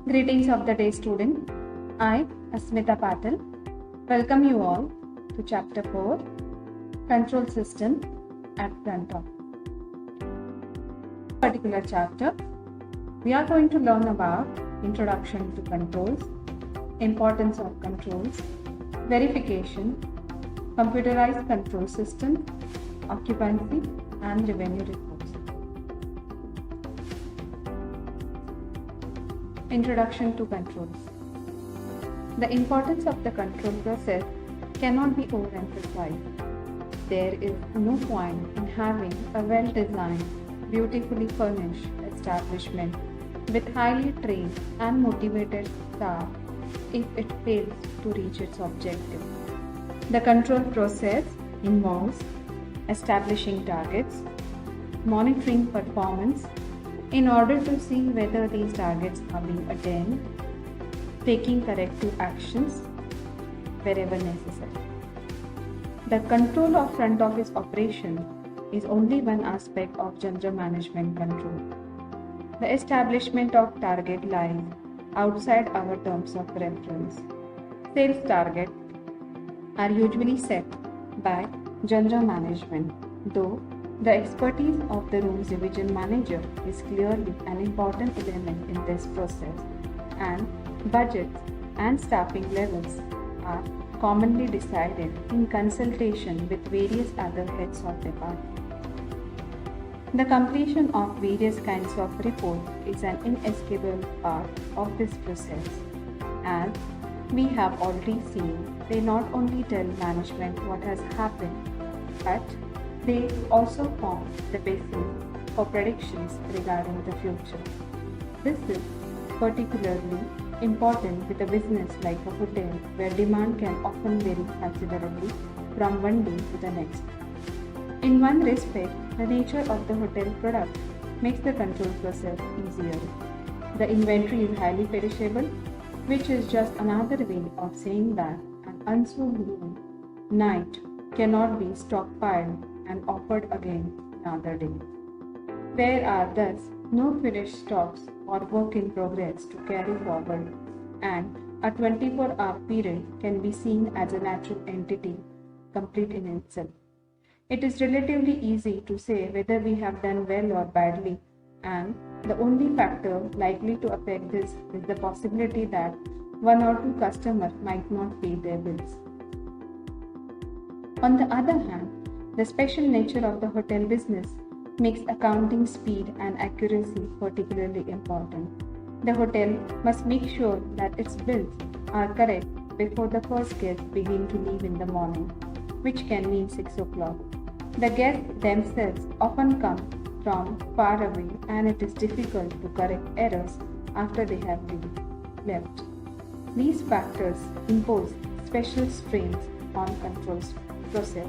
Greetings of the day, student. I, Asmita Patil, welcome you all to Chapter 4, Control System at Front Office. In this particular chapter, we are going to learn about Introduction to Controls, Importance of Controls, Verification, Computerized Control System, Occupancy and Revenue Reports. Introduction to Controls. The importance of the control process cannot be overemphasized. There is no point in having a well-designed, beautifully furnished establishment with highly trained and motivated staff if it fails to reach its objective. The control process involves establishing targets, monitoring performance in order to see whether these targets are being attained, taking corrective actions wherever necessary. The control of front office operation is only one aspect of general management control. The establishment of target lies outside our terms of reference. Sales targets are usually set by general management, though the expertise of the rooms division manager is clearly an important element in this process, and budgets and staffing levels are commonly decided in consultation with various other heads of department. The completion of various kinds of reports is an inescapable part of this process. As we have already seen, they not only tell management what has happened, but they also form the basis for predictions regarding the future. This is particularly important with a business like a hotel where demand can often vary considerably from one day to the next. In one respect, the nature of the hotel product makes the control process easier. The inventory is highly perishable, which is just another way of saying that an unsold room night cannot be stockpiled and offered again another day. There are thus no finished stocks or work in progress to carry forward, and a 24-hour period can be seen as a natural entity, complete in itself. It is relatively easy to say whether we have done well or badly, and the only factor likely to affect this is the possibility that one or two customers might not pay their bills. On the other hand, the special nature of the hotel business makes accounting speed and accuracy particularly important. The hotel must make sure that its bills are correct before the first guests begin to leave in the morning, which can mean 6 o'clock. The guests themselves often come from far away, and it is difficult to correct errors after they have left. These factors impose special strains on control process.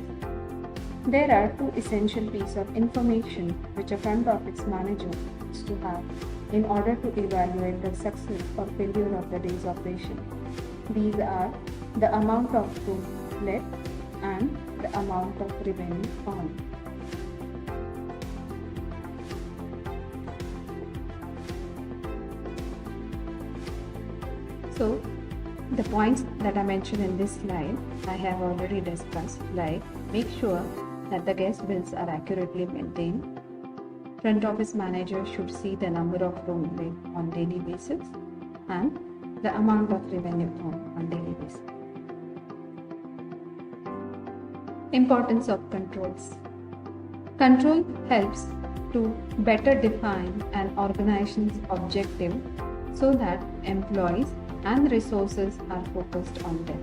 There are two essential pieces of information which a front office manager needs to have in order to evaluate the success or failure of the day's operation. These are the amount of room let and the amount of revenue earned. So, the points that I mentioned in this slide, I have already discussed, like make sure that the guest bills are accurately maintained. Front office manager should see the number of rooms let on daily basis and the amount of revenue earned on daily basis. Importance of controls. Control helps to better define an organization's objective so that employees and resources are focused on them.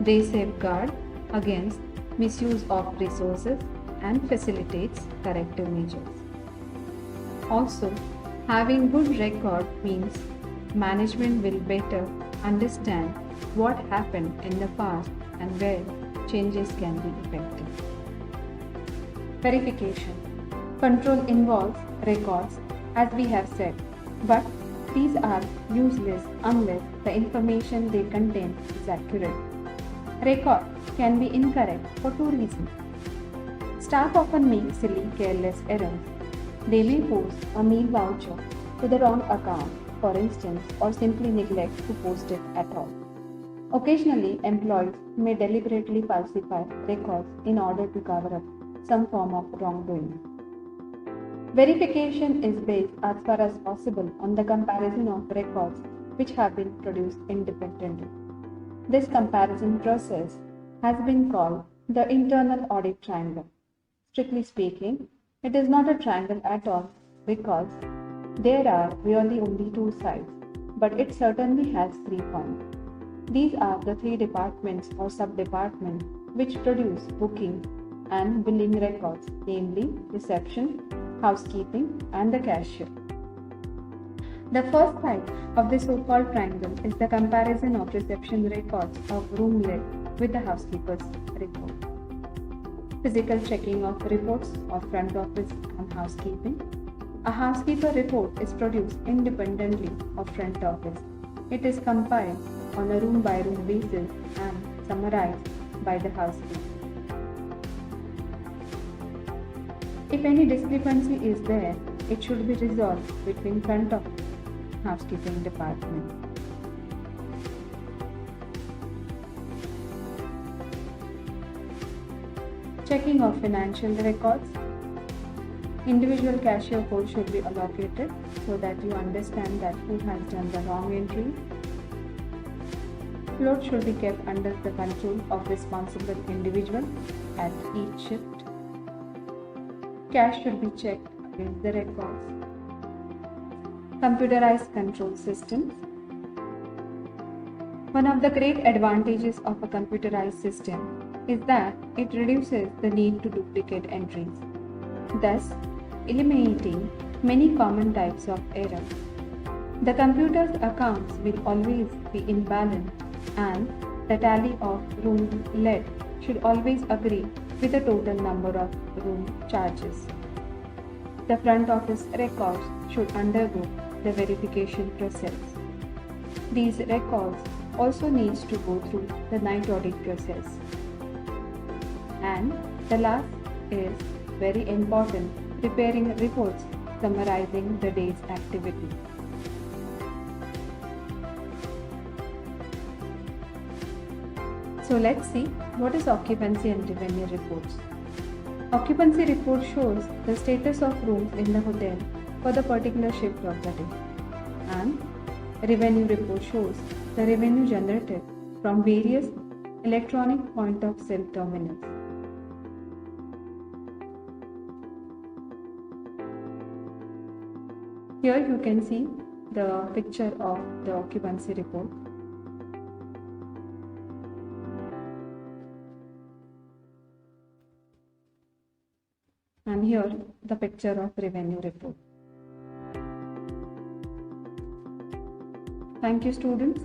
They safeguard against misuse of resources and facilitates corrective measures. Also, having good record means management will better understand what happened in the past and where changes can be effective. Verification. Control involves records, as we have said, but these are useless unless the information they contain is accurate. Record can be incorrect for two reasons. Staff often make silly, careless errors. They may post a meal voucher to the wrong account for instance, or simply neglect to post it at all. Occasionally, employees may deliberately falsify records in order to cover up some form of wrongdoing. Verification is based as far as possible on the comparison of records which have been produced independently. This comparison process has been called the internal audit triangle. Strictly speaking, it is not a triangle at all because there are really only two sides, but it certainly has 3 points. These are the 3 departments or sub-departments which produce booking and billing records, namely reception, housekeeping, and the cashier. The first side of the so-called triangle is the comparison of reception records of room let with the housekeeper's report. Physical checking of reports of front office and housekeeping. A housekeeper report is produced independently of front office. It is compiled on a room-by-room basis and summarized by the housekeeper. If any discrepancy is there, it should be resolved between front office and housekeeping department. Checking of financial records. Individual cashier code should be allocated so that you understand that who has done the wrong entry. Float should be kept under the control of responsible individual at each shift. Cash should be checked against the records. Computerized control systems. One of the great advantages of a computerized system is that it reduces the need to duplicate entries, thus eliminating many common types of error. The computer's accounts will always be in balance and the tally of room let should always agree with the total number of room charges. The front office records should undergo the verification process. These records also needs to go through the night audit process. And the last is very important, preparing reports summarizing the day's activity. So let's see what is occupancy and revenue reports. Occupancy report shows the status of rooms in the hotel for the particular shift of the day. And revenue report shows the revenue generated from various electronic point of sale terminals. Here you can see the picture of the occupancy report. And here the picture of revenue report. Thank you, students.